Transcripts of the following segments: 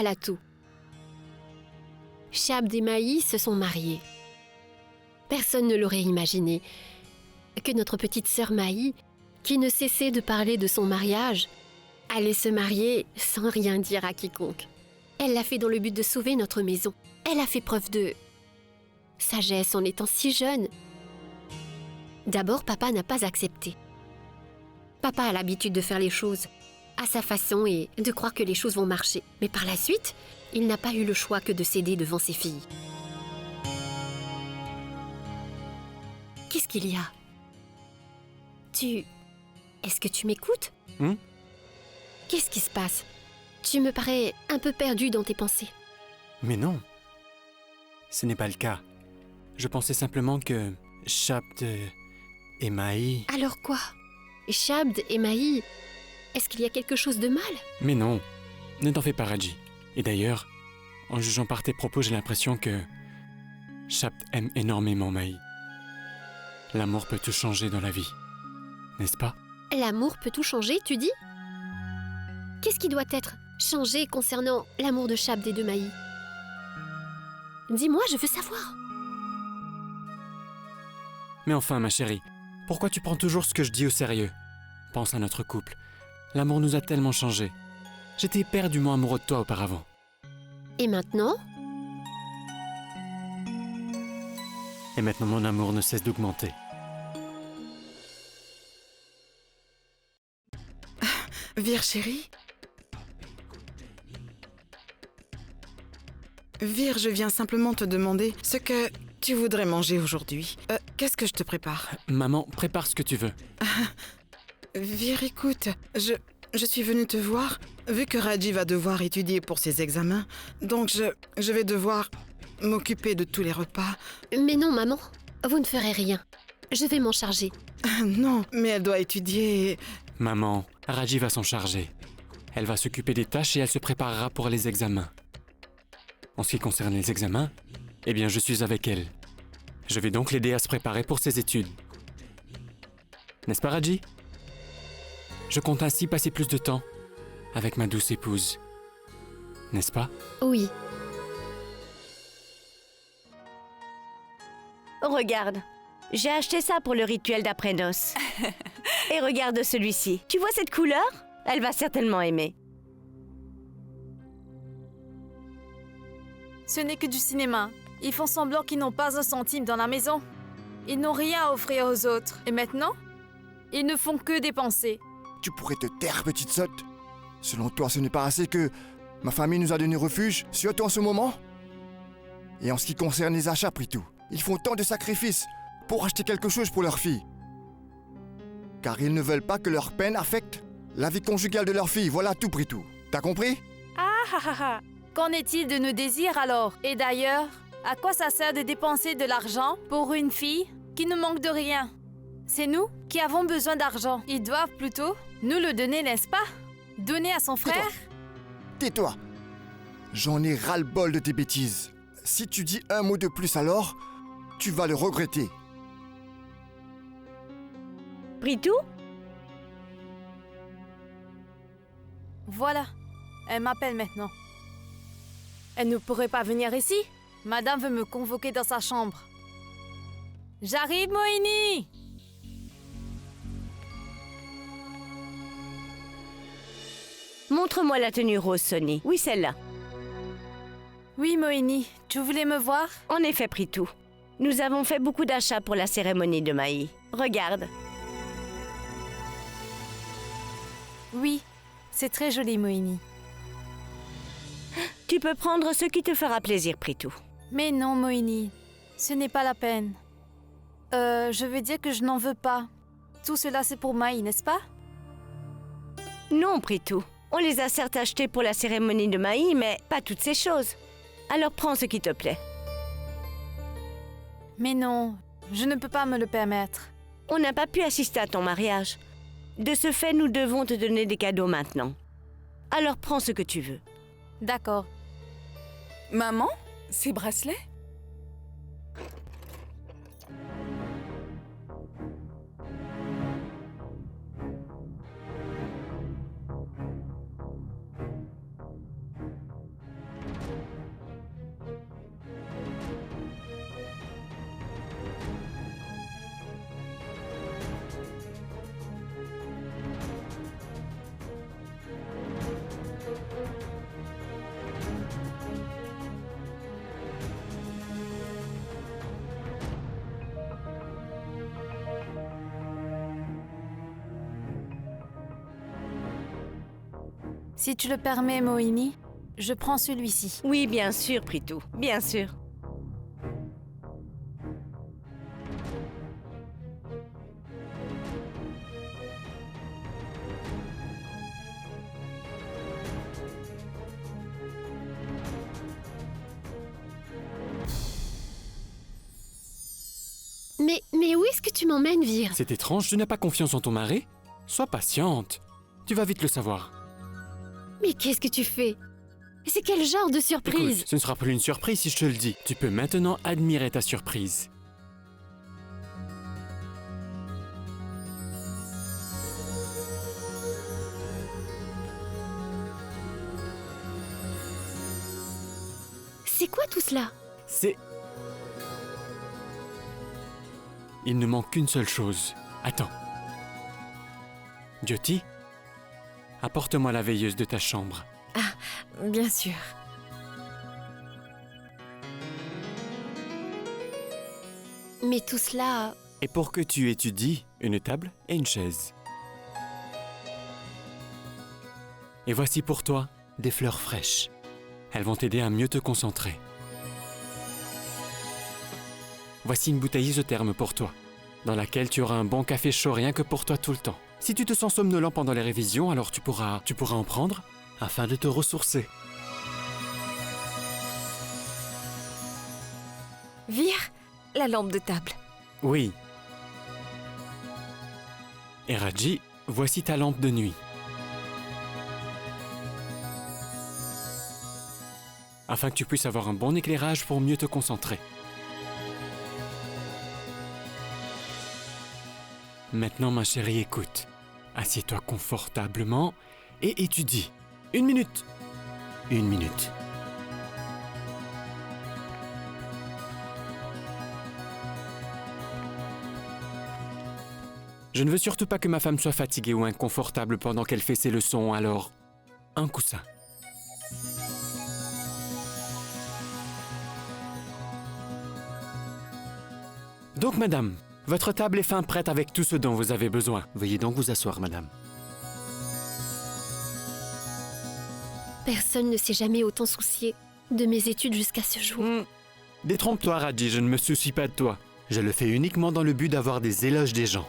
voilà tout. Shabd et Maï se sont mariés. Personne ne l'aurait imaginé que notre petite sœur Maï, qui ne cessait de parler de son mariage, allait se marier sans rien dire à quiconque. Elle l'a fait dans le but de sauver notre maison. Elle a fait preuve de sagesse en étant si jeune. D'abord, papa n'a pas accepté. Papa a l'habitude de faire les choses à sa façon et de croire que les choses vont marcher. Mais par la suite, il n'a pas eu le choix que de céder devant ses filles. Qu'est-ce qu'il y a? Est-ce que tu m'écoutes? Qu'est-ce qui se passe? Tu me parais un peu perdu dans tes pensées. Mais non, ce n'est pas le cas. Je pensais simplement que Shabd et Maï... Alors quoi? Shabd et Maï, est-ce qu'il y a quelque chose de mal? Mais non, ne t'en fais pas, Raji. Et d'ailleurs, en jugeant par tes propos, j'ai l'impression que Shabd aime énormément Maï. L'amour peut tout changer dans la vie, n'est-ce pas? L'amour peut tout changer, tu dis? Qu'est-ce qui doit être changé concernant l'amour de Shabd et de Maï? Dis-moi, je veux savoir. Mais enfin, ma chérie, pourquoi tu prends toujours ce que je dis au sérieux? Pense à notre couple. L'amour nous a tellement changés. J'étais éperdument amoureux de toi auparavant. Et maintenant? Et maintenant, mon amour ne cesse d'augmenter. Vir, chérie? Vir, je viens simplement te demander ce que tu voudrais manger aujourd'hui. Qu'est-ce que je te prépare? Maman, prépare ce que tu veux. Vir, écoute, je suis venue te voir, vu que Raji va devoir étudier pour ses examens, donc je vais devoir m'occuper de tous les repas. Mais non, maman, vous ne ferez rien. Je vais m'en charger. Non, mais elle doit étudier. Maman, Raji va s'en charger. Elle va s'occuper des tâches et elle se préparera pour les examens. En ce qui concerne les examens, eh bien, je suis avec elle. Je vais donc l'aider à se préparer pour ses études. N'est-ce pas, Raji? Je compte ainsi passer plus de temps avec ma douce épouse. N'est-ce pas? Oui. Regarde, j'ai acheté ça pour le rituel d'après-noces. Et regarde celui-ci. Tu vois cette couleur? Elle va certainement aimer. Ce n'est que du cinéma. Ils font semblant qu'ils n'ont pas un centime dans la maison. Ils n'ont rien à offrir aux autres. Et maintenant, ils ne font que dépenser. Tu pourrais te taire, petite sotte. Selon toi, ce n'est pas assez que ma famille nous a donné refuge, surtout en ce moment? Et en ce qui concerne les achats, Pritou, ils font tant de sacrifices pour acheter quelque chose pour leur fille. Car ils ne veulent pas que leur peine affecte la vie conjugale de leur fille. Voilà tout, Pritou. T'as compris? Ah. Qu'en est-il de nos désirs alors? Et d'ailleurs, à quoi ça sert de dépenser de l'argent pour une fille qui ne manque de rien? C'est nous qui avons besoin d'argent. Ils doivent plutôt nous le donner, n'est-ce pas? Donner à son frère? Tais-toi. J'en ai ras-le-bol de tes bêtises. Si tu dis un mot de plus alors, tu vas le regretter. Pritou? Voilà, elle m'appelle maintenant. Elle ne pourrait pas venir ici? Madame veut me convoquer dans sa chambre. J'arrive, Moïni! Montre-moi la tenue rose, Sonny. Oui, celle-là. Oui, Moïni, tu voulais me voir? En effet, Pritou. Nous avons fait beaucoup d'achats pour la cérémonie de Maï. Regarde. Oui, c'est très joli, Moïni. Tu peux prendre ce qui te fera plaisir, Pritou. Mais non, Moïni, ce n'est pas la peine. Je veux dire que je n'en veux pas. Tout cela, c'est pour Maï, n'est-ce pas? Non, Pritou. On les a certes achetés pour la cérémonie de Maï, mais pas toutes ces choses. Alors prends ce qui te plaît. Mais non, je ne peux pas me le permettre. On n'a pas pu assister à ton mariage. De ce fait, nous devons te donner des cadeaux maintenant. Alors prends ce que tu veux. D'accord. Maman, ces bracelets? Si tu le permets, Mohini, je prends celui-ci. Oui, bien sûr, Pritou, bien sûr. Mais où est-ce que tu m'emmènes, Vir? C'est étrange, tu n'as pas confiance en ton mari? Sois patiente. Tu vas vite le savoir. Mais qu'est-ce que tu fais? C'est quel genre de surprise? Écoute, ce ne sera plus une surprise si je te le dis. Tu peux maintenant admirer ta surprise. C'est quoi tout cela? C'est... Il ne manque qu'une seule chose. Attends. Jyoti, apporte-moi la veilleuse de ta chambre. Bien sûr. Mais tout cela... Et pour que tu étudies, une table et une chaise. Et voici pour toi des fleurs fraîches. Elles vont t'aider à mieux te concentrer. Voici une bouteille isotherme pour toi, dans laquelle tu auras un bon café chaud rien que pour toi tout le temps. Si tu te sens somnolent pendant les révisions, alors tu pourras en prendre afin de te ressourcer. Vir, la lampe de table. Oui. Et Raji, voici ta lampe de nuit. Afin que tu puisses avoir un bon éclairage pour mieux te concentrer. Maintenant, ma chérie, écoute. Assieds-toi confortablement et étudie. 1 minute. 1 minute. Je ne veux surtout pas que ma femme soit fatiguée ou inconfortable pendant qu'elle fait ses leçons, alors... un coussin. Donc, madame, votre table est fin prête avec tout ce dont vous avez besoin. Veuillez donc vous asseoir, madame. Personne ne s'est jamais autant soucié de mes études jusqu'à ce jour. Détrompe-toi, Raji, je ne me soucie pas de toi. Je le fais uniquement dans le but d'avoir des éloges des gens.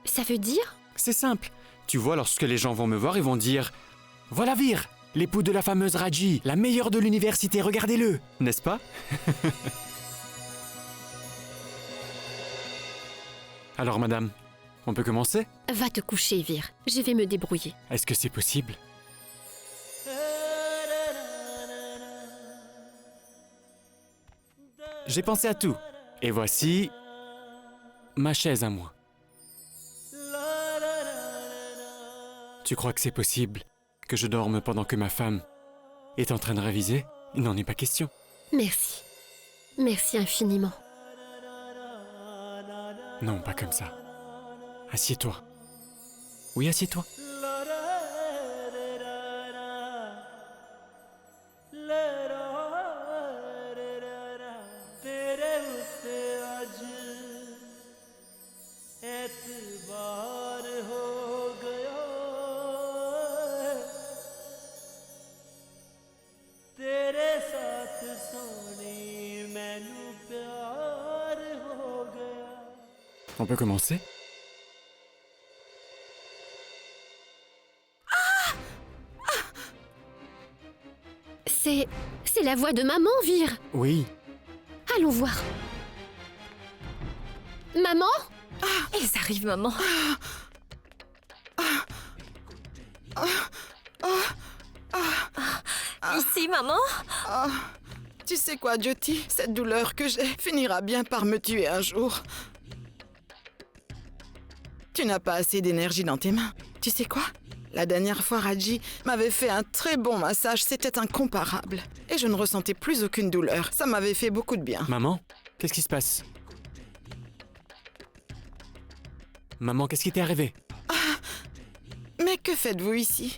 Ça veut dire? C'est simple. Tu vois, lorsque les gens vont me voir, ils vont dire « Voilà Vir, l'époux de la fameuse Raji, la meilleure de l'université, regardez-le !» N'est-ce pas? Alors, madame, on peut commencer? Va te coucher, Vir. Je vais me débrouiller. Est-ce que c'est possible? J'ai pensé à tout. Et voici ma chaise à moi. Tu crois que c'est possible que je dorme pendant que ma femme est en train de réviser? Il n'en est pas question. Merci. Merci infiniment. Non, pas comme ça. Assieds-toi. Oui, assieds-toi. On peut commencer? C'est la voix de maman, Vir. Oui. Allons voir. Maman? Elles arrivent, maman. Ici, maman? Tu sais quoi, Jyoti? Cette douleur que j'ai finira bien par me tuer un jour. Tu n'as pas assez d'énergie dans tes mains. Tu sais quoi? La dernière fois, Raji m'avait fait un très bon massage. C'était incomparable. Et je ne ressentais plus aucune douleur. Ça m'avait fait beaucoup de bien. Maman, qu'est-ce qui se passe? Maman, qu'est-ce qui t'est arrivé? Mais que faites-vous ici?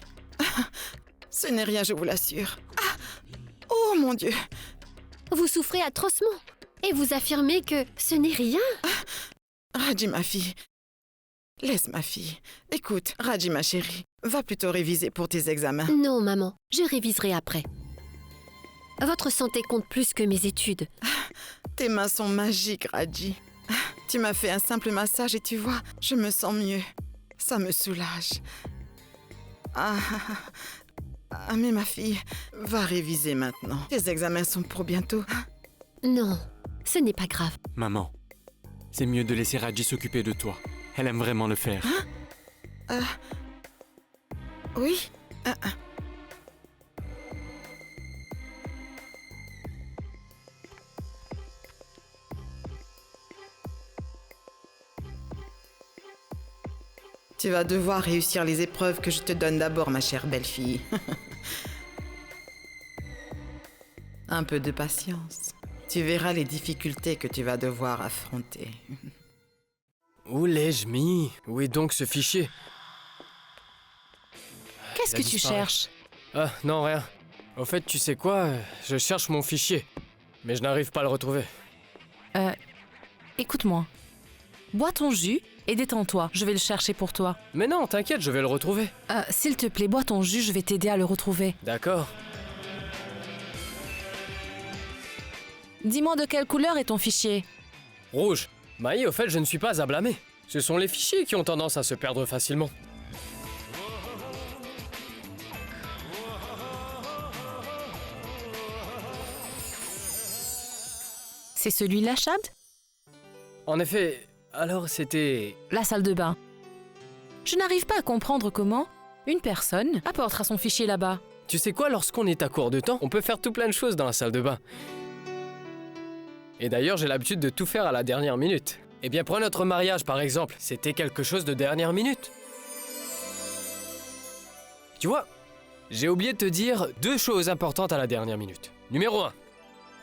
Ce n'est rien, je vous l'assure. Oh mon Dieu! Vous souffrez atrocement. Et vous affirmez que ce n'est rien? Raji, ma fille, Laisse ma fille. Écoute, Raji ma chérie, va plutôt réviser pour tes examens. Non, maman, je réviserai après. Votre santé compte plus que mes études. Tes mains sont magiques, Raji. Tu m'as fait un simple massage et tu vois, je me sens mieux. Ça me soulage. Mais ma fille, va réviser maintenant. Tes examens sont pour bientôt. Non, ce n'est pas grave. Maman, c'est mieux de laisser Raji s'occuper de toi. Elle aime vraiment le faire. Oui. Tu vas devoir réussir les épreuves que je te donne d'abord, ma chère belle-fille. Un peu de patience. Tu verras les difficultés que tu vas devoir affronter. Où l'ai-je mis? Où est donc ce fichier? Qu'est-ce Il a que tu disparu. cherches? Ah, non, rien. Au fait, tu sais quoi? Je cherche mon fichier, mais je n'arrive pas à le retrouver. Écoute-moi. Bois ton jus et détends-toi. Je vais le chercher pour toi. Mais non, t'inquiète, je vais le retrouver. S'il te plaît, bois ton jus, je vais t'aider à le retrouver. D'accord. Dis-moi de quelle couleur est ton fichier? Rouge. Maï, au fait, je ne suis pas à blâmer. Ce sont les fichiers qui ont tendance à se perdre facilement. C'est celui-là, Chad? En effet, alors c'était... La salle de bain. Je n'arrive pas à comprendre comment une personne apportera son fichier là-bas. Tu sais quoi, lorsqu'on est à court de temps, on peut faire tout plein de choses dans la salle de bain. Et d'ailleurs, j'ai l'habitude de tout faire à la dernière minute. Eh bien, prends notre mariage, par exemple. C'était quelque chose de dernière minute. Tu vois, j'ai oublié de te dire 2 choses importantes à la dernière minute. Numéro 1,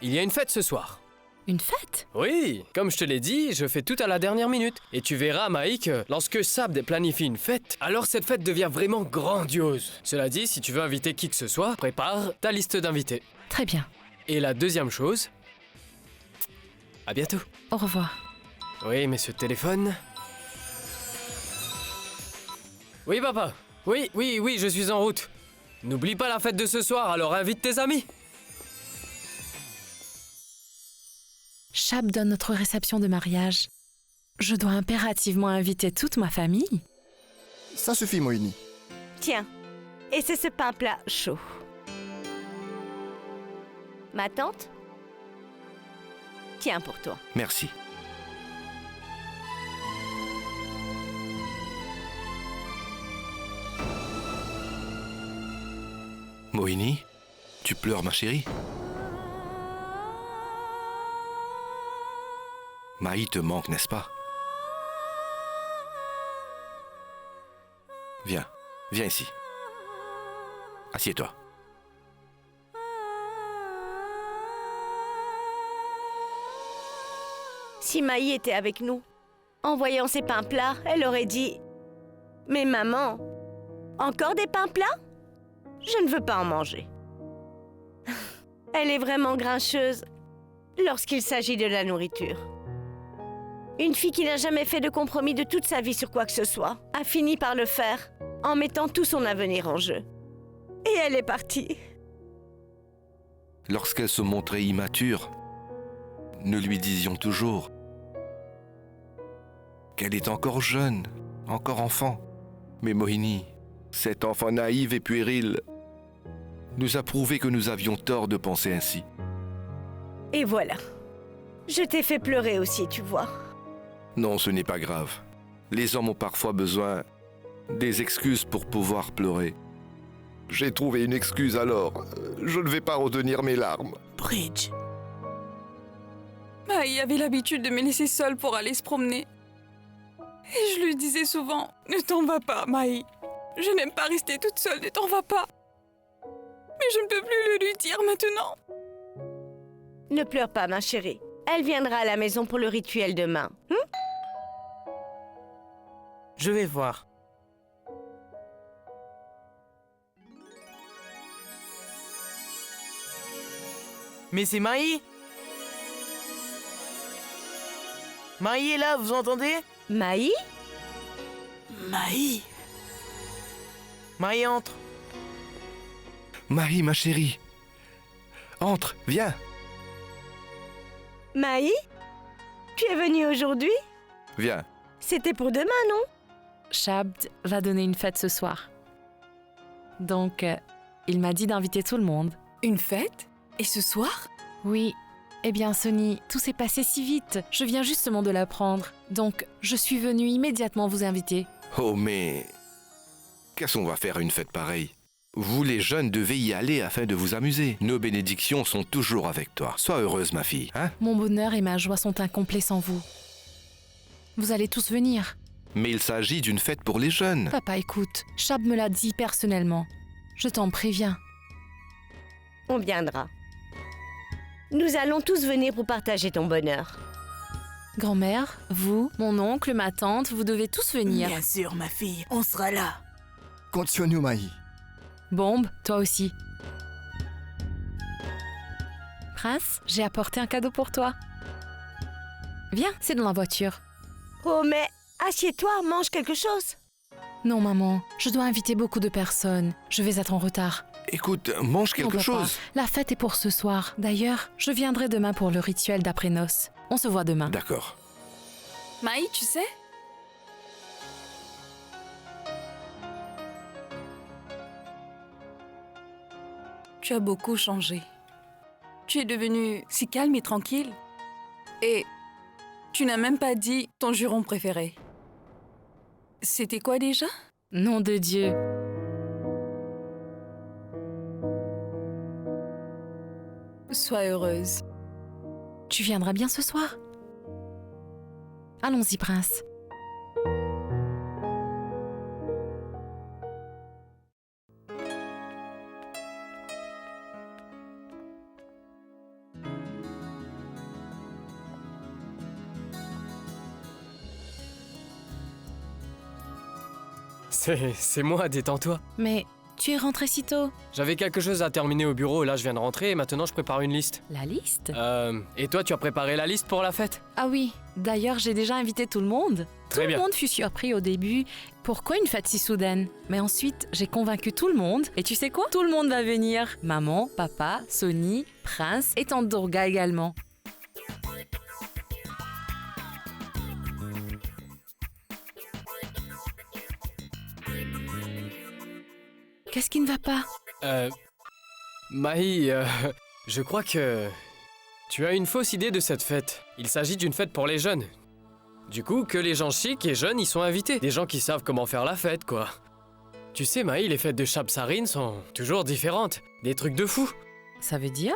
il y a une fête ce soir. Une fête? Oui, comme je te l'ai dit, je fais tout à la dernière minute. Et tu verras, Maï, que lorsque Sabd planifie une fête, alors cette fête devient vraiment grandiose. Cela dit, si tu veux inviter qui que ce soit, prépare ta liste d'invités. Très bien. Et la deuxième chose... À bientôt. Au revoir. Oui, mais ce téléphone... Oui, papa. Oui, je suis en route. N'oublie pas la fête de ce soir, alors invite tes amis. Chab donne notre réception de mariage. Je dois impérativement inviter toute ma famille. Ça suffit, Moïni. Tiens, et c'est ce pain plat chaud. Ma tante? Tiens pour toi. Merci. Moïni, tu pleures, ma chérie? Maï te manque, n'est-ce pas? Viens, viens ici. Assieds-toi. Si Maï était avec nous, en voyant ces pains plats, elle aurait dit « Mais maman, encore des pains plats? Je ne veux pas en manger. » Elle est vraiment grincheuse lorsqu'il s'agit de la nourriture. Une fille qui n'a jamais fait de compromis de toute sa vie sur quoi que ce soit a fini par le faire en mettant tout son avenir en jeu. Et elle est partie. Lorsqu'elle se montrait immature, nous lui disions toujours qu'elle est encore jeune, encore enfant. Mais Moïni, cet enfant naïf et puéril, nous a prouvé que nous avions tort de penser ainsi. Et voilà. Je t'ai fait pleurer aussi, tu vois. Non, ce n'est pas grave. Les hommes ont parfois besoin des excuses pour pouvoir pleurer. J'ai trouvé une excuse alors. Je ne vais pas retenir mes larmes. Bridge. Maï avait l'habitude de me laisser seule pour aller se promener. Et je lui disais souvent, ne t'en vas pas, Maï. Je n'aime pas rester toute seule, ne t'en vas pas. Mais je ne peux plus le lui dire maintenant. Ne pleure pas, ma chérie. Elle viendra à la maison pour le rituel demain. Je vais voir. Mais c'est Maï? Maï est là, vous entendez? Maï? Maï. Maï, entre. Maï, ma chérie. Entre, viens. Maï, tu es venue aujourd'hui? Viens. C'était pour demain, non? Shabd va donner une fête ce soir. Donc, il m'a dit d'inviter tout le monde. Une fête? Et ce soir? Oui. Eh bien, Sonny, tout s'est passé si vite. Je viens justement de l'apprendre. Donc, je suis venue immédiatement vous inviter. Oh, mais... Qu'est-ce qu'on va faire à une fête pareille? Vous, les jeunes, devez y aller afin de vous amuser. Nos bénédictions sont toujours avec toi. Sois heureuse, ma fille, hein? Mon bonheur et ma joie sont incomplets sans vous. Vous allez tous venir. Mais il s'agit d'une fête pour les jeunes. Papa, écoute, Shab me l'a dit personnellement. Je t'en préviens. On viendra. Nous allons tous venir pour partager ton bonheur. Grand-mère, vous, mon oncle, ma tante, vous devez tous venir. Bien sûr, ma fille, on sera là. Compte sur nous, Maï. Bombe, toi aussi. Prince, j'ai apporté un cadeau pour toi. Viens, c'est dans la voiture. Oh, mais assieds-toi, mange quelque chose. Non, maman, je dois inviter beaucoup de personnes. Je vais être en retard. Écoute, mange Non, quelque papa, chose. la fête est pour ce soir. D'ailleurs, je viendrai demain pour le rituel d'après-noces. On se voit demain. D'accord. Maï, tu sais? Tu as beaucoup changé. Tu es devenue si calme et tranquille. Et tu n'as même pas dit ton juron préféré. C'était quoi déjà? Nom de Dieu. Sois heureuse. Tu viendras bien ce soir? Allons-y, prince. C'est moi, détends-toi. Mais tu es rentré si tôt. J'avais quelque chose à terminer au bureau, là je viens de rentrer et maintenant je prépare une liste. La liste? Et toi tu as préparé la liste pour la fête? Ah oui, d'ailleurs j'ai déjà invité tout le monde. Très Tout bien. le monde fut surpris au début. Pourquoi une fête si soudaine? Mais ensuite, j'ai convaincu tout le monde. Et tu sais quoi? Tout le monde va venir. Maman, papa, Sonny, Prince et tante Durga également. Qu'est-ce qui ne va pas? Maï, je crois que tu as une fausse idée de cette fête. Il s'agit d'une fête pour les jeunes. Du coup, que les gens chics et jeunes y sont invités. Des gens qui savent comment faire la fête, quoi. Tu sais, Maï, les fêtes de Shab Sarin sont toujours différentes. Des trucs de fou. Ça veut dire?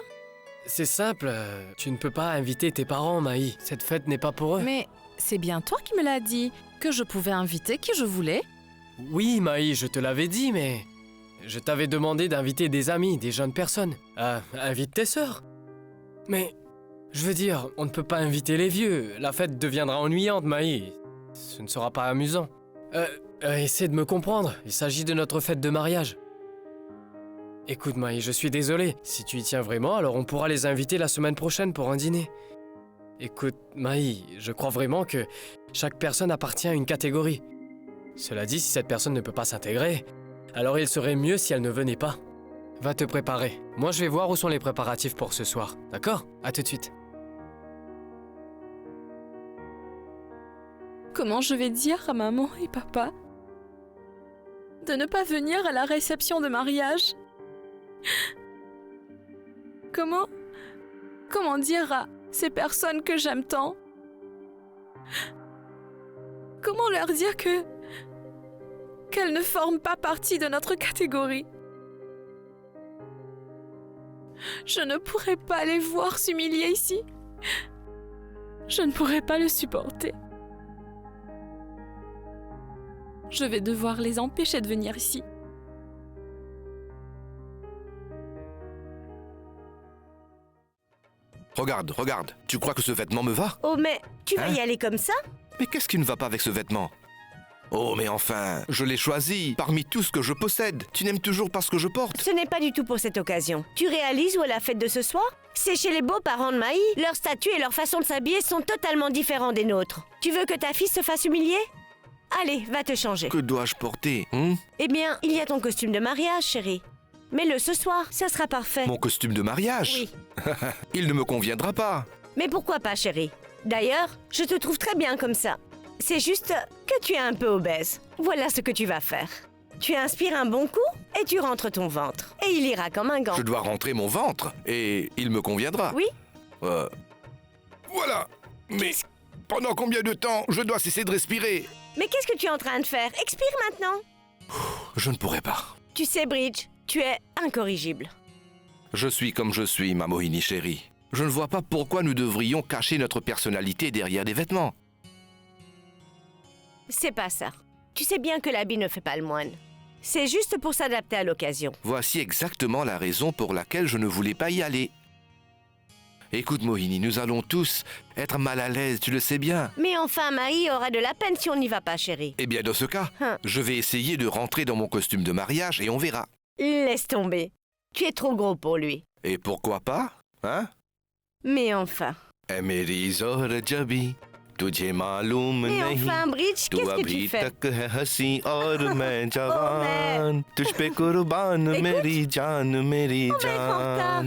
C'est simple, tu ne peux pas inviter tes parents, Maï. Cette fête n'est pas pour eux. Mais c'est bien toi qui me l'as dit, que je pouvais inviter qui je voulais. Oui, Maï, je te l'avais dit, mais... Je t'avais demandé d'inviter des amis, des jeunes personnes. Invite tes sœurs. Mais... Je veux dire, on ne peut pas inviter les vieux. La fête deviendra ennuyante, Maï. Ce ne sera pas amusant. Essaie de me comprendre. Il s'agit de notre fête de mariage. Écoute, Maï, je suis désolé. Si tu y tiens vraiment, alors on pourra les inviter la semaine prochaine pour un dîner. Écoute, Maï, je crois vraiment que chaque personne appartient à une catégorie. Cela dit, si cette personne ne peut pas s'intégrer, alors il serait mieux si elle ne venait pas. Va te préparer. Moi, je vais voir où sont les préparatifs pour ce soir. D'accord? À tout de suite. Comment je vais dire à maman et papa de ne pas venir à la réception de mariage? Comment dire à ces personnes que j'aime tant? Comment leur dire qu'elles ne forment pas partie de notre catégorie? Je ne pourrais pas les voir s'humilier ici. Je ne pourrais pas le supporter. Je vais devoir les empêcher de venir ici. Regarde, tu crois que ce vêtement me va? Oh, mais tu vas Hein? y aller comme ça? Mais qu'est-ce qui ne va pas avec ce vêtement? Oh, mais enfin, je l'ai choisi parmi tout ce que je possède. Tu n'aimes toujours pas ce que je porte? Ce n'est pas du tout pour cette occasion. Tu réalises où est la fête de ce soir? C'est chez les beaux-parents de Maï. Leur statut et leur façon de s'habiller sont totalement différents des nôtres. Tu veux que ta fille se fasse humilier? Allez, va te changer. Que dois-je porter Eh bien, il y a ton costume de mariage, chérie. Mets-le ce soir, ça sera parfait. Mon costume de mariage? Oui. Il ne me conviendra pas. Mais pourquoi pas, chérie? D'ailleurs, je te trouve très bien comme ça. C'est juste que tu es un peu obèse. Voilà ce que tu vas faire. Tu inspires un bon coup et tu rentres ton ventre. Et il ira comme un gant. Je dois rentrer mon ventre et il me conviendra. Oui. Voilà. Mais pendant combien de temps je dois cesser de respirer? Mais qu'est-ce que tu es en train de faire? Expire maintenant. Je ne pourrai pas. Tu sais, Bridge, tu es incorrigible. Je suis comme je suis, ma Mohini chérie. Je ne vois pas pourquoi nous devrions cacher notre personnalité derrière des vêtements. C'est pas ça. Tu sais bien que l'habit ne fait pas le moine. C'est juste pour s'adapter à l'occasion. Voici exactement la raison pour laquelle je ne voulais pas y aller. Écoute, Mohini, nous allons tous être mal à l'aise, tu le sais bien. Mais enfin, Maï aura de la peine si on n'y va pas, chérie. Eh bien, dans ce cas, je vais essayer de rentrer dans mon costume de mariage et on verra. Laisse tomber. Tu es trop gros pour lui. Et pourquoi pas, hein? Mais enfin. Mais enfin, Bridge, qu'est-ce que tu fais?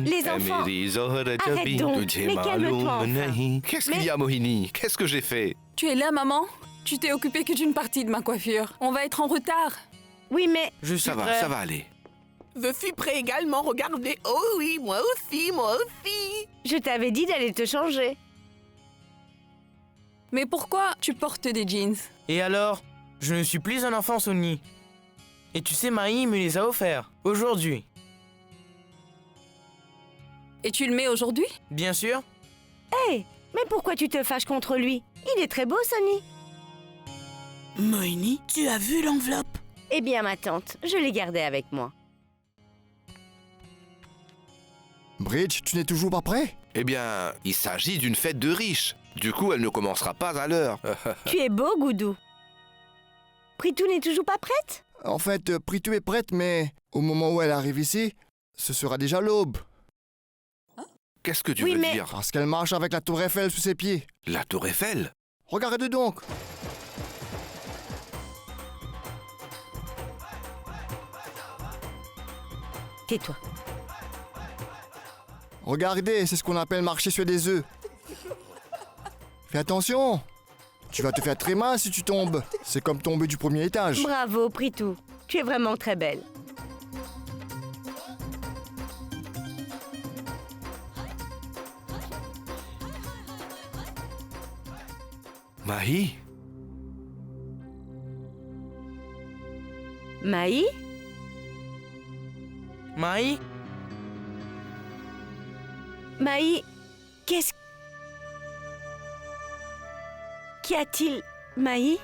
Les enfants, arrête donc. Mais calme-toi enfin. Qu'est-ce qu'il y a, Mohini? Qu'est-ce que j'ai fait? Tu es là, maman? Tu t'es occupée que d'une partie de ma coiffure. On va être en retard. Oui, mais... Ça va aller. Je suis prêt également, regardez. Oh oui, moi aussi, moi aussi. Je t'avais dit d'aller te changer. Mais pourquoi tu portes des jeans? Et alors? Je ne suis plus un enfant, Sonny. Et tu sais, Maï me les a offerts, aujourd'hui. Et tu le mets aujourd'hui? Bien sûr. Hé, mais pourquoi tu te fâches contre lui? Il est très beau, Sonny. Mohini, tu as vu l'enveloppe? Eh bien, ma tante, je l'ai gardée avec moi. Bridge, tu n'es toujours pas prêt? Eh bien, il s'agit d'une fête de riches. Du coup, elle ne commencera pas à l'heure. Tu es beau, Goudou. Pritou n'est toujours pas prête? En fait, Pritou est prête, mais au moment où elle arrive ici, ce sera déjà l'aube. Qu'est-ce que tu veux dire? Parce qu'elle marche avec la tour Eiffel sous ses pieds. La tour Eiffel? Regarde donc. Tais-toi. Regardez, c'est ce qu'on appelle marcher sur des œufs. Fais attention. Tu vas te faire très mal si tu tombes. C'est comme tomber du premier étage. Bravo, Pritou. Tu es vraiment très belle. Maï? Maï? Maï? Maï, qu'est-ce... Qu'y a-t-il, Maï?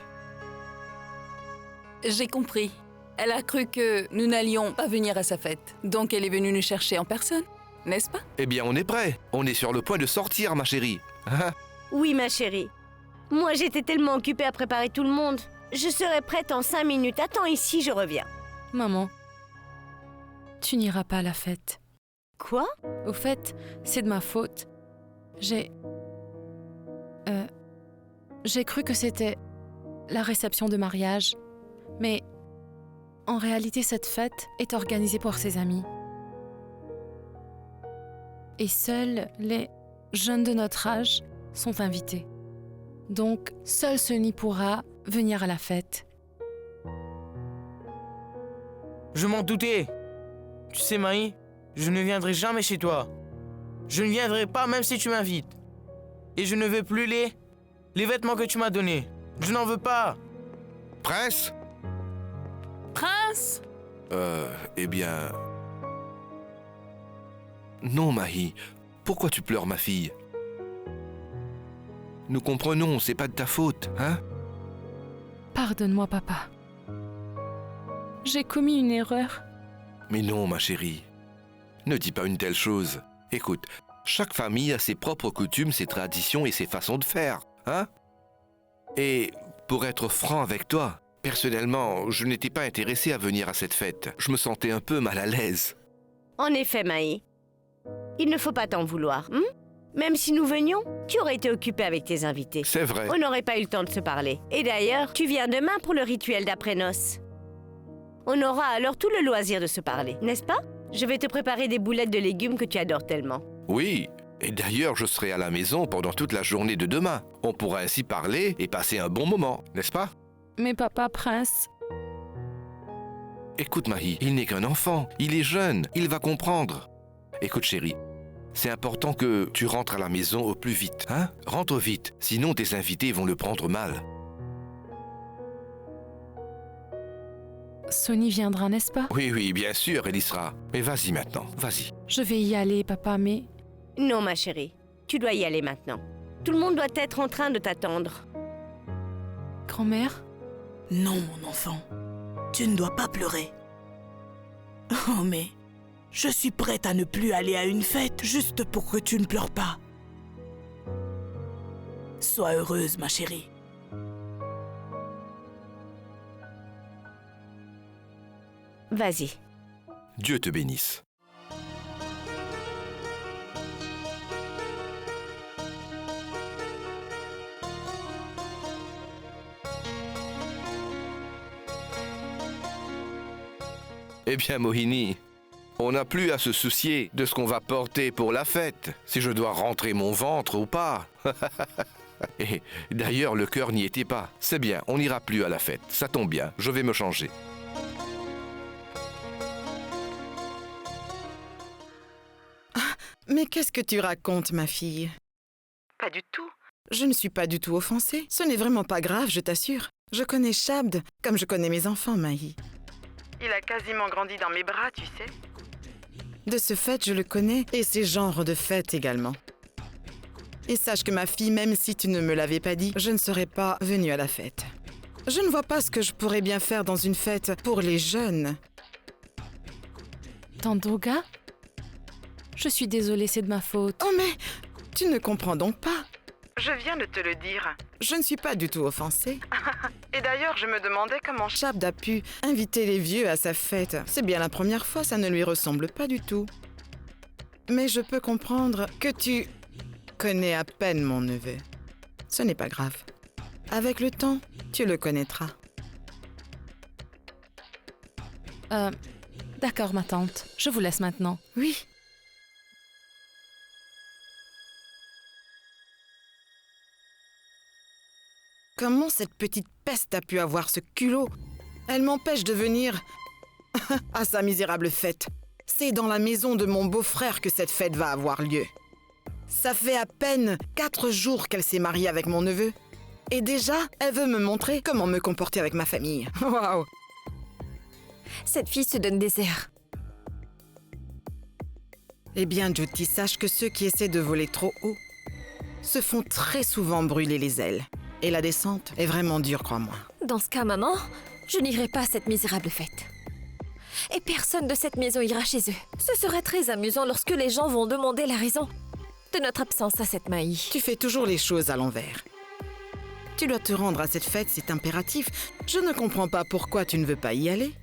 J'ai compris. Elle a cru que nous n'allions pas venir à sa fête. Donc elle est venue nous chercher en personne, n'est-ce pas? Eh bien, on est prêt. On est sur le point de sortir, ma chérie. Oui, ma chérie. Moi, j'étais tellement occupée à préparer tout le monde. Je serai prête en 5 minutes. Attends ici, je reviens. Maman, tu n'iras pas à la fête. Quoi? Au fait, c'est de ma faute. J'ai cru que c'était la réception de mariage. Mais en réalité, cette fête est organisée pour ses amis. Et seuls les jeunes de notre âge sont invités. Donc, seul Sonny pourra venir à la fête. Je m'en doutais. Tu sais, Maï, je ne viendrai jamais chez toi. Je ne viendrai pas même si tu m'invites. Et je ne veux plus les vêtements que tu m'as donnés. Je n'en veux pas. Prince? Prince? Eh bien... Non, Maï. Pourquoi tu pleures, ma fille? Nous comprenons, c'est pas de ta faute, hein? Pardonne-moi, papa. J'ai commis une erreur. Mais non, ma chérie. Ne dis pas une telle chose. Écoute, chaque famille a ses propres coutumes, ses traditions et ses façons de faire, hein? Et pour être franc avec toi, personnellement, je n'étais pas intéressé à venir à cette fête. Je me sentais un peu mal à l'aise. En effet, Maï. Il ne faut pas t'en vouloir, Même si nous venions, tu aurais été occupé avec tes invités. C'est vrai. On n'aurait pas eu le temps de se parler. Et d'ailleurs, tu viens demain pour le rituel d'après-noces. On aura alors tout le loisir de se parler, n'est-ce pas? Je vais te préparer des boulettes de légumes que tu adores tellement. Oui. Et d'ailleurs, je serai à la maison pendant toute la journée de demain. On pourra ainsi parler et passer un bon moment, n'est-ce pas? Mais papa Prince, Écoute, Mahi, il n'est qu'un enfant. Il est jeune. Il va comprendre. Écoute, chérie, c'est important que tu rentres à la maison au plus vite, hein? Rentre vite, sinon tes invités vont le prendre mal. Sonny viendra, n'est-ce pas? Oui, oui, bien sûr, elle y sera. Mais vas-y maintenant, vas-y. Je vais y aller, papa, mais... Non, ma chérie, tu dois y aller maintenant. Tout le monde doit être en train de t'attendre. Grand-mère? Non, mon enfant. Tu ne dois pas pleurer. Oh, mais... Je suis prête à ne plus aller à une fête juste pour que tu ne pleures pas. Sois heureuse, ma chérie. Vas-y. Dieu te bénisse. Eh bien, Mohini, on n'a plus à se soucier de ce qu'on va porter pour la fête, si je dois rentrer mon ventre ou pas. Et d'ailleurs, le cœur n'y était pas. C'est bien, on n'ira plus à la fête. Ça tombe bien, je vais me changer. Mais qu'est-ce que tu racontes, ma fille? Pas du tout. Je ne suis pas du tout offensée. Ce n'est vraiment pas grave, je t'assure. Je connais Shabd comme je connais mes enfants, Mahi. Il a quasiment grandi dans mes bras, tu sais. De ce fait, je le connais, et ses genres de fêtes également. Et sache que ma fille, même si tu ne me l'avais pas dit, je ne serais pas venue à la fête. Je ne vois pas ce que je pourrais bien faire dans une fête pour les jeunes. Tante Durga? Je suis désolée, c'est de ma faute. Oh mais, tu ne comprends donc pas. Je viens de te le dire. Je ne suis pas du tout offensée. Et d'ailleurs, je me demandais comment Shabd a pu inviter les vieux à sa fête. C'est bien la première fois, ça ne lui ressemble pas du tout. Mais je peux comprendre que tu connais à peine mon neveu. Ce n'est pas grave. Avec le temps, tu le connaîtras. D'accord, ma tante. Je vous laisse maintenant. Oui. Comment cette petite peste a pu avoir ce culot? Elle m'empêche de venir à sa misérable fête. C'est dans la maison de mon beau-frère que cette fête va avoir lieu. Ça fait à peine 4 jours qu'elle s'est mariée avec mon neveu. Et déjà, elle veut me montrer comment me comporter avec ma famille. Waouh! Cette fille se donne des airs. Eh bien, Jyoti, sache que ceux qui essaient de voler trop haut se font très souvent brûler les ailes. Et la descente est vraiment dure, crois-moi. Dans ce cas, maman, je n'irai pas à cette misérable fête. Et personne de cette maison ira chez eux. Ce sera très amusant lorsque les gens vont demander la raison de notre absence à cette Mahi. Tu fais toujours les choses à l'envers. Tu dois te rendre à cette fête, c'est impératif. Je ne comprends pas pourquoi tu ne veux pas y aller.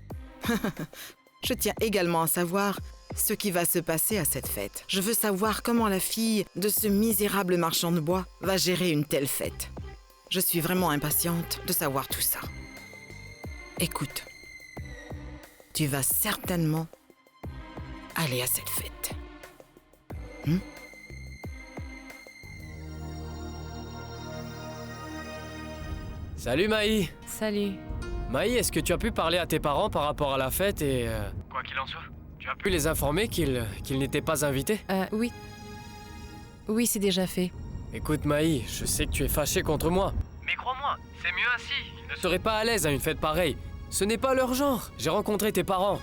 Je tiens également à savoir ce qui va se passer à cette fête. Je veux savoir comment la fille de ce misérable marchand de bois va gérer une telle fête. Je suis vraiment impatiente de savoir tout ça. Écoute, tu vas certainement aller à cette fête. Salut Mahi. Salut. Mahi, est-ce que tu as pu parler à tes parents par rapport à la fête et... Quoi qu'il en soit, tu as pu les informer qu'ils n'étaient pas invités? Oui. Oui, c'est déjà fait. Écoute Mahi, je sais que tu es fâché contre moi. Mais crois-moi, c'est mieux ainsi. Ils ne seraient pas à l'aise à une fête pareille. Ce n'est pas leur genre. J'ai rencontré tes parents.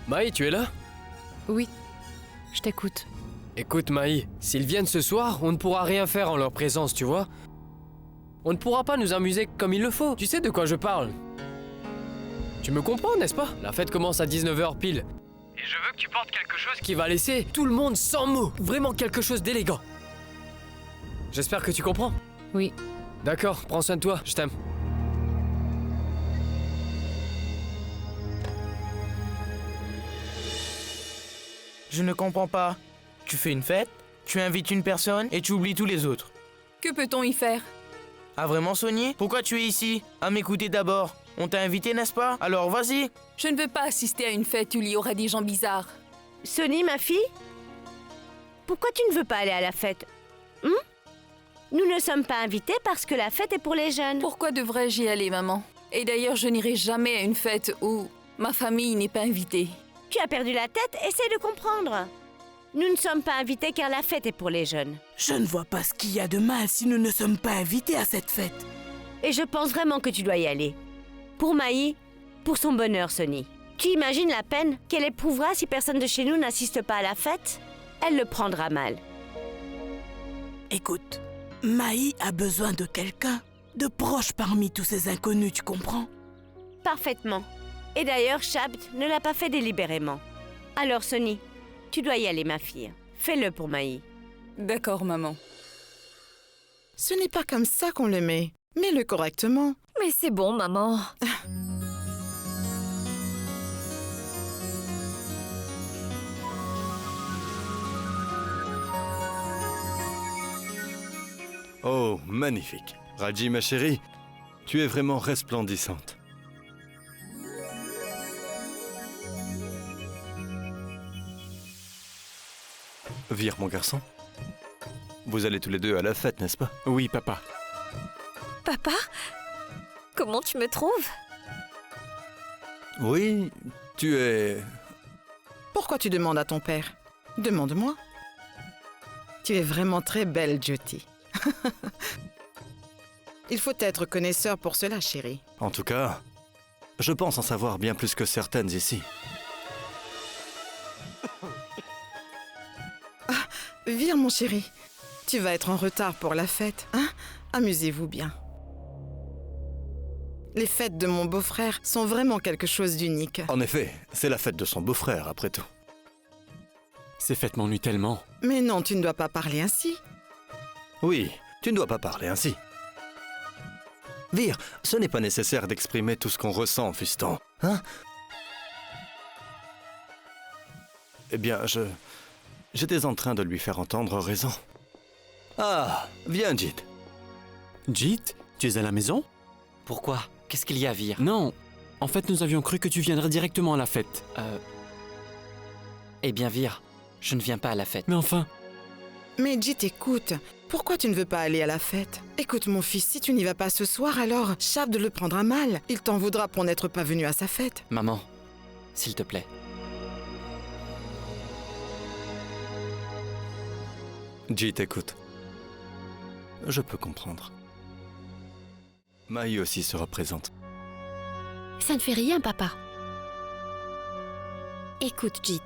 Mahi, tu es là? Oui, je t'écoute. Écoute Mahi, s'ils viennent ce soir, on ne pourra rien faire en leur présence, tu vois? On ne pourra pas nous amuser comme il le faut. Tu sais de quoi je parle? Tu me comprends, n'est-ce pas? La fête commence à 19h pile. Et je veux que tu portes quelque chose qui va laisser tout le monde sans mots. Vraiment quelque chose d'élégant. J'espère que tu comprends. Oui. D'accord, prends soin de toi, je t'aime. Je ne comprends pas. Tu fais une fête, Tu invites une personne et tu oublies tous les autres. Que peut-on y faire? Ah vraiment, Sonny? Pourquoi tu es ici? À m'écouter d'abord. On t'a invité, n'est-ce pas? Alors vas-y. Je ne veux pas assister à une fête où il y aura des gens bizarres. Sonny, ma fille? Pourquoi tu ne veux pas aller à la fête? Nous ne sommes pas invités parce que la fête est pour les jeunes. Pourquoi devrais-je y aller, maman? Et d'ailleurs, je n'irai jamais à une fête où ma famille n'est pas invitée. Tu as perdu la tête? Essaie de comprendre. Nous ne sommes pas invités car la fête est pour les jeunes. Je ne vois pas ce qu'il y a de mal si nous ne sommes pas invités à cette fête. Et je pense vraiment que tu dois y aller. Pour Maï, pour son bonheur, Sonny. Tu imagines la peine qu'elle éprouvera si personne de chez nous n'assiste pas à la fête? Elle le prendra mal. Écoute, Maï a besoin de quelqu'un de proche parmi tous ces inconnus, tu comprends? Parfaitement. Et d'ailleurs, Shabd ne l'a pas fait délibérément. Alors, Sonny, tu dois y aller, ma fille. Fais-le pour Maï. D'accord, maman. Ce n'est pas comme ça qu'on le met. Mets-le correctement. Mais c'est bon, maman. Oh, magnifique. Raji, ma chérie, tu es vraiment resplendissante. Vire, mon garçon. Vous allez tous les deux à la fête, n'est-ce pas? Oui, papa. Papa? Comment tu me trouves? Oui, tu es... Pourquoi tu demandes à ton père? Demande-moi. Tu es vraiment très belle, Jyoti. Il faut être connaisseur pour cela, chérie. En tout cas, je pense en savoir bien plus que certaines ici. Vire, mon chéri. Tu vas être en retard pour la fête, hein? Amusez-vous bien. Les fêtes de mon beau-frère sont vraiment quelque chose d'unique. En effet, c'est la fête de son beau-frère, après tout. Ces fêtes m'ennuient tellement. Mais non, tu ne dois pas parler ainsi. Oui, tu ne dois pas parler ainsi. Vire, ce n'est pas nécessaire d'exprimer tout ce qu'on ressent, fiston. Hein? Eh bien, j'étais en train de lui faire entendre raison. Ah, viens, Jit. Jit, tu es à la maison? Pourquoi? Qu'est-ce qu'il y a, Vire? Non. En fait, nous avions cru que tu viendrais directement à la fête. Eh bien, Vire, je ne viens pas à la fête. Mais enfin... Mais Jit, écoute. Pourquoi tu ne veux pas aller à la fête? Écoute, mon fils, si tu n'y vas pas ce soir, alors Shabd le prendra mal. Il t'en voudra pour n'être pas venu à sa fête. Maman, s'il te plaît. Jit, écoute. Je peux comprendre. Maï aussi sera présente. Ça ne fait rien, papa. Écoute, Jit.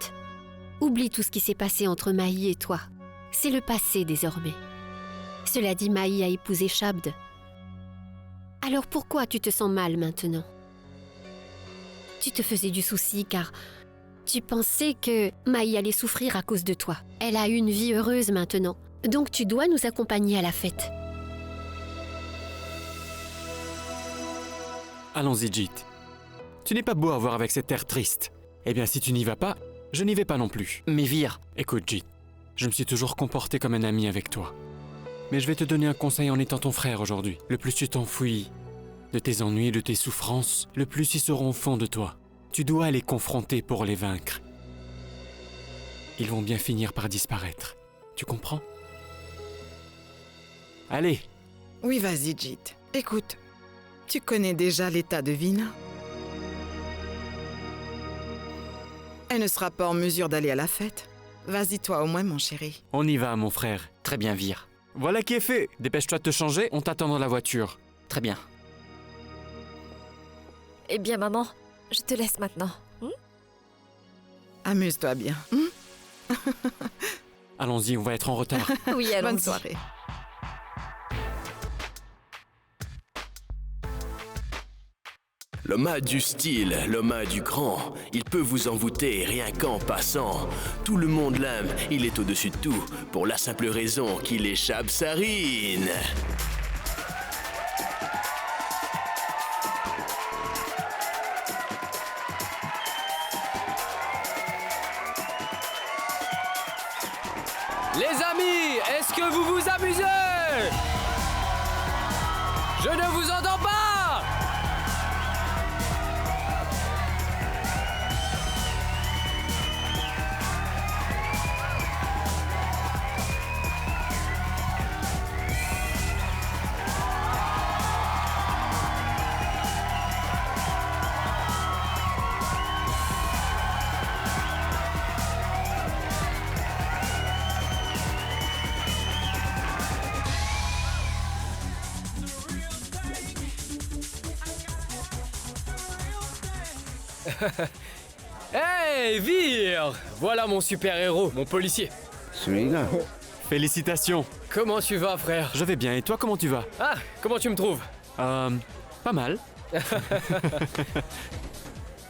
Oublie tout ce qui s'est passé entre Maï et toi. C'est le passé désormais. Cela dit, Maï a épousé Shabd. Alors pourquoi tu te sens mal maintenant? Tu te faisais du souci car tu pensais que Maï allait souffrir à cause de toi. Elle a une vie heureuse maintenant. Donc tu dois nous accompagner à la fête. Allons-y, Jit. Tu n'es pas beau à voir avec cet air triste. Eh bien, si tu n'y vas pas, je n'y vais pas non plus. Mais Vire... Écoute, Jit, je me suis toujours comporté comme un ami avec toi. Mais je vais te donner un conseil en étant ton frère aujourd'hui. Le plus tu t'enfuis de tes ennuis, de tes souffrances, le plus ils seront au fond de toi. Tu dois les confronter pour les vaincre. Ils vont bien finir par disparaître. Tu comprends? Allez. Oui, vas-y, Jit. Écoute, tu connais déjà l'état de Vina? Elle ne sera pas en mesure d'aller à la fête. Vas-y toi au moins, mon chéri. On y va, mon frère. Très bien, Vire. Voilà qui est fait. Dépêche-toi de te changer, on t'attend dans la voiture. Très bien. Eh bien, maman, je te laisse maintenant. Amuse-toi bien. Allons-y, on va être en retard. Oui, allons-y. Bonne soirée. L'homme a du style, l'homme a du cran. Il peut vous envoûter rien qu'en passant. Tout le monde l'aime, il est au-dessus de tout, pour la simple raison qu'il échappe Sarine. Les amis, est-ce que vous vous amusez? Je ne vous entends pas! Hey, Vir! Voilà mon super-héros, mon policier. Celui-là. Félicitations. Comment tu vas, frère? Je vais bien, et toi, comment tu vas? Ah, comment tu me trouves? Pas mal.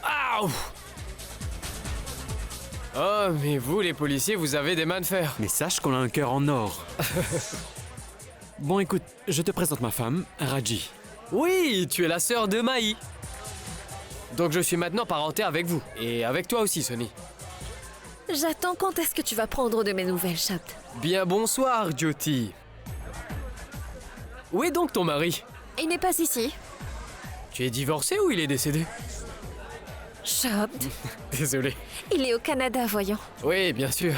Aouh! Oh, mais vous, les policiers, vous avez des mains de fer. Mais sache qu'on a un cœur en or. Bon, écoute, je te présente ma femme, Raji. Oui, tu es la sœur de Maï. Donc je suis maintenant parenté avec vous. Et avec toi aussi, Sonny. J'attends quand est-ce que tu vas prendre de mes nouvelles, Shabd. Bien bonsoir, Jyoti. Où est donc ton mari? Il n'est pas ici. Tu es divorcé ou il est décédé? Shabd. Désolé. Il est au Canada, voyons. Oui, bien sûr.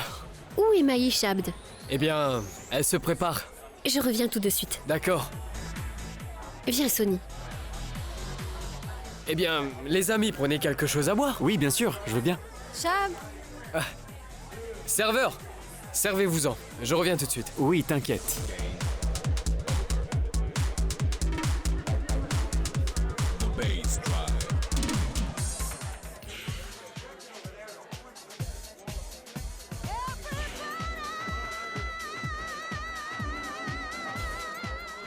Où est Maï, Shabd? Eh bien, elle se prépare. Je reviens tout de suite. D'accord. Viens, Sonny. Eh bien, les amis, prenez quelque chose à boire. Oui, bien sûr, je veux bien. Shabd. Serveur, servez-vous-en. Je reviens tout de suite. Oui, t'inquiète.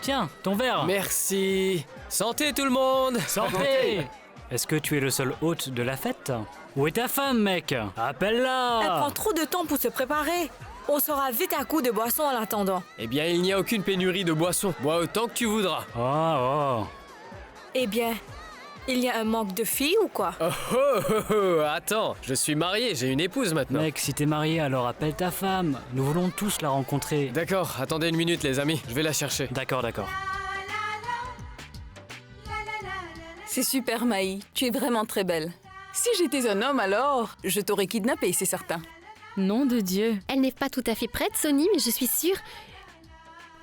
Tiens, ton verre. Merci. Santé tout le monde. Santé. Est-ce que tu es le seul hôte de la fête? Où est ta femme, mec? Appelle-la. Elle prend trop de temps pour se préparer. On sera vite à coup de boissons en l'attendant. Eh bien, il n'y a aucune pénurie de boissons. Bois autant que tu voudras. Oh. Eh bien, il y a un manque de filles ou quoi? Attends, je suis marié, j'ai une épouse maintenant. Mec, si t'es marié, alors appelle ta femme. Nous voulons tous la rencontrer. D'accord, attendez une minute les amis, je vais la chercher. D'accord. C'est super, Maï. Tu es vraiment très belle. Si j'étais un homme, alors, je t'aurais kidnappé, c'est certain. Nom de Dieu. Elle n'est pas tout à fait prête, Sonny, mais je suis sûre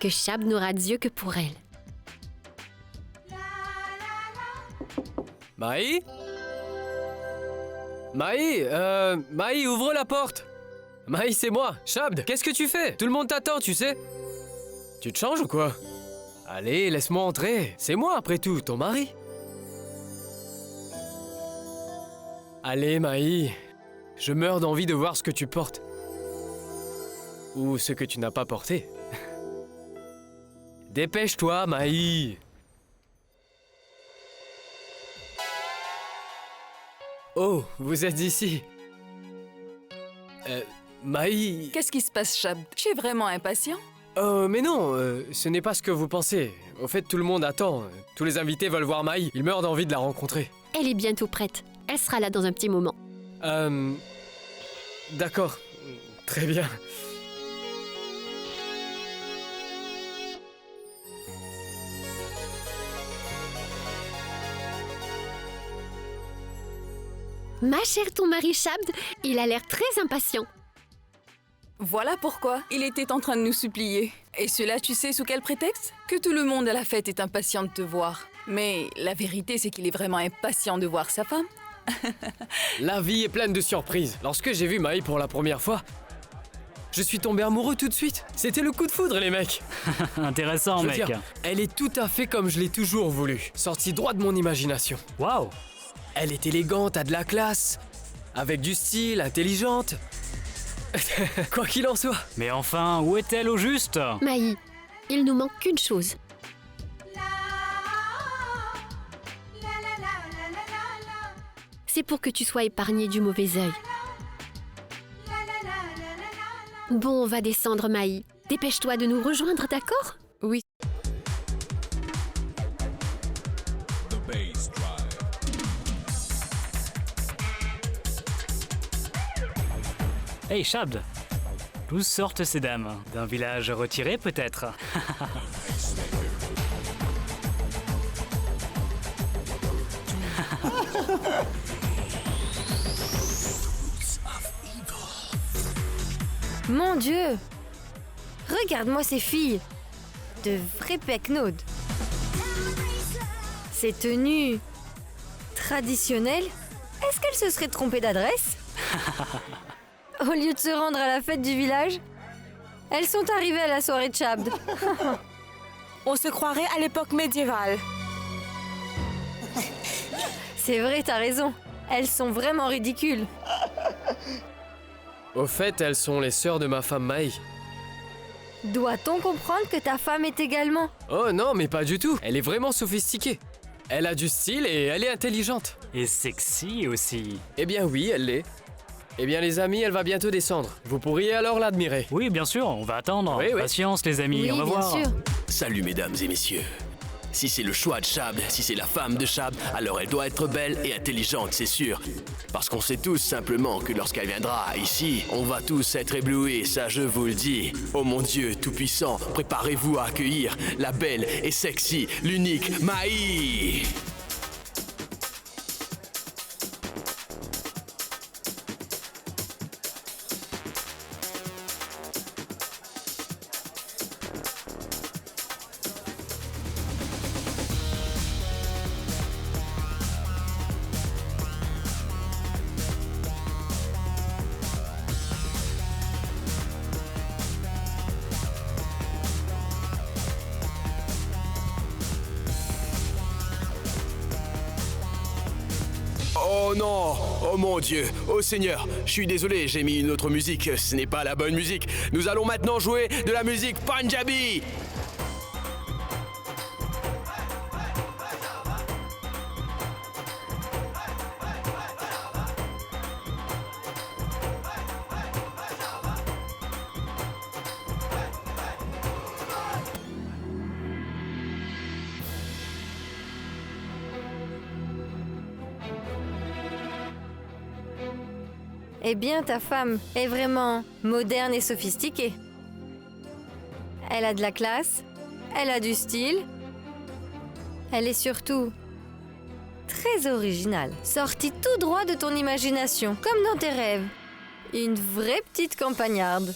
que Shabd n'aura Dieu que pour elle. Maï? Maï, ouvre la porte. Maï, c'est moi, Shabd. Qu'est-ce que tu fais? Tout le monde t'attend, tu sais. Tu te changes ou quoi? Allez, laisse-moi entrer. C'est moi, après tout, ton mari. Allez, Maï. Je meurs d'envie de voir ce que tu portes. Ou ce que tu n'as pas porté. Dépêche-toi, Maï. Oh, vous êtes ici. Maï... Qu'est-ce qui se passe, Shabd? Tu es vraiment impatient? Mais non, ce n'est pas ce que vous pensez. Au fait, tout le monde attend. Tous les invités veulent voir Maï. Ils meurent d'envie de la rencontrer. Elle est bientôt prête. Elle sera là dans un petit moment. D'accord. Très bien. Ma chère, ton mari Shabd, il a l'air très impatient. Voilà pourquoi il était en train de nous supplier. Et cela, tu sais sous quel prétexte? Que tout le monde à la fête est impatient de te voir. Mais la vérité, c'est qu'il est vraiment impatient de voir sa femme. La vie est pleine de surprises. Lorsque j'ai vu Maï pour la première fois, je suis tombé amoureux tout de suite. C'était le coup de foudre, les mecs. Intéressant, Je veux mec. dire, elle est tout à fait comme je l'ai toujours voulu. Sortie droit de mon imagination. Waouh. Elle est élégante, a de la classe, avec du style, intelligente. Quoi qu'il en soit. Mais enfin, où est-elle au juste? Maï, il nous manque qu'une chose. C'est pour que tu sois épargné du mauvais œil. Bon, on va descendre, Maï. Dépêche-toi de nous rejoindre, d'accord? Oui. Hey, Shabd. D'où sortent ces dames? D'un village retiré peut-être? Mon Dieu! Regarde-moi ces filles! De vrais pecnodes! Ces tenues traditionnelles, est-ce qu'elles se seraient trompées d'adresse? Au lieu de se rendre à la fête du village, elles sont arrivées à la soirée de Chabd. On se croirait à l'époque médiévale. C'est vrai, t'as raison. Elles sont vraiment ridicules. Au fait, elles sont les sœurs de ma femme Maï. Doit-on comprendre que ta femme est également? Oh non, mais pas du tout. Elle est vraiment sophistiquée. Elle a du style et elle est intelligente. Et sexy aussi. Eh bien oui, elle l'est. Eh bien les amis, elle va bientôt descendre. Vous pourriez alors l'admirer. Oui, bien sûr, on va attendre. Oui, oui. Patience les amis, on va voir. Salut mesdames et messieurs. Si c'est le choix de Chabd, si c'est la femme de Chabd, alors elle doit être belle et intelligente, c'est sûr. Parce qu'on sait tous simplement que lorsqu'elle viendra ici, on va tous être éblouis, ça je vous le dis. Oh mon Dieu tout-puissant, préparez-vous à accueillir la belle et sexy, l'unique Maï. Oh non! Oh mon Dieu! Oh Seigneur! Je suis désolé, j'ai mis une autre musique. Ce n'est pas la bonne musique. Nous allons maintenant jouer de la musique Punjabi! Eh bien, ta femme est vraiment moderne et sophistiquée. Elle a de la classe, elle a du style, elle est surtout très originale, sortie tout droit de ton imagination, comme dans tes rêves. Une vraie petite campagnarde.